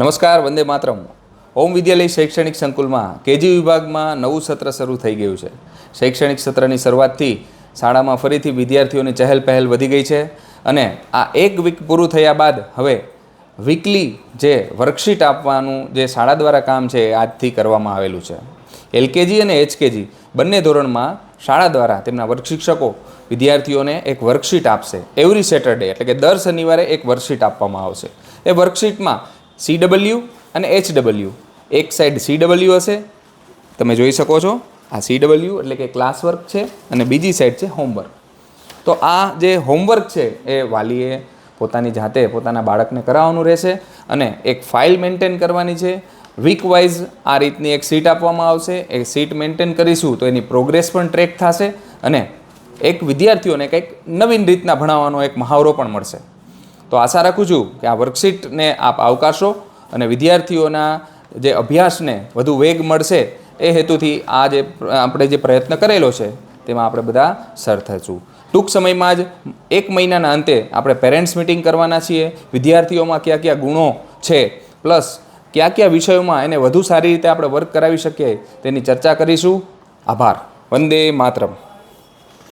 નમસ્કાર, વંદે માતરમ. ઓમ વિદ્યાલય શૈક્ષણિક સંકુલમાં કેજી વિભાગમાં નવું સત્ર શરૂ થઈ ગયું છે. શૈક્ષણિક સત્રની શરૂઆતથી શાળામાં ફરીથી વિદ્યાર્થીઓની ચહેલ પહેલ વધી ગઈ છે અને આ એક વીક પૂરું થયા બાદ હવે વીકલી જે વર્કશીટ આપવાનું જે શાળા દ્વારા કામ છે એ આજથી કરવામાં આવેલું છે. એલકેજી અને એચકેજી બંને ધોરણમાં શાળા દ્વારા તેમના વર્ગશિક્ષકો વિદ્યાર્થીઓને એક વર્કશીટ આપશે. એવરી સેટરડે એટલે કે દર શનિવારે એક વર્કશીટ આપવામાં આવશે. એ વર્કશીટમાં CW અને HW, એક સાઈડ CW હશે, તમે જોઈ શકો છો. આ CW એટલે કે ક્લાસ વર્ક છે અને બીજી સાઈડ છે હોમવર્ક. તો આ જે હોમવર્ક છે એ વાલીએ પોતાની જાતે પોતાના બાળકને કરાવવાનું રહેશે અને એક ફાઇલ મેન્ટેન કરવાની છે. વીક વાઇઝ આ રીતની એક સીટ આપવામાં આવશે. એ સીટ મેન્ટેન કરીશું તો એની પ્રોગ્રેસ પણ ટ્રેક થશે અને એક વિદ્યાર્થીઓને કંઈક નવીન રીતના ભણાવવાનો એક મહાવરો પણ મળશે. તો આશા રાખું છું કે આ વર્કશીટને આપ આવકારશો અને વિદ્યાર્થીઓના જે અભ્યાસને વધુ વેગ મળશે એ હેતુથી આ જે આપણે જે પ્રયત્ન કરેલો છે તેમાં આપણે બધા સર થઈશું. ટૂંક સમયમાં જ 1 મહિનાના અંતે આપણે પેરેન્ટ્સ મિટિંગ કરવાના છીએ. વિદ્યાર્થીઓમાં કયા કયા ગુણો છે પ્લસ કયા કયા વિષયોમાં એને વધુ સારી રીતે આપણે વર્ક કરાવી શકીએ તેની ચર્ચા કરીશું. આભાર. વંદે માતરમ.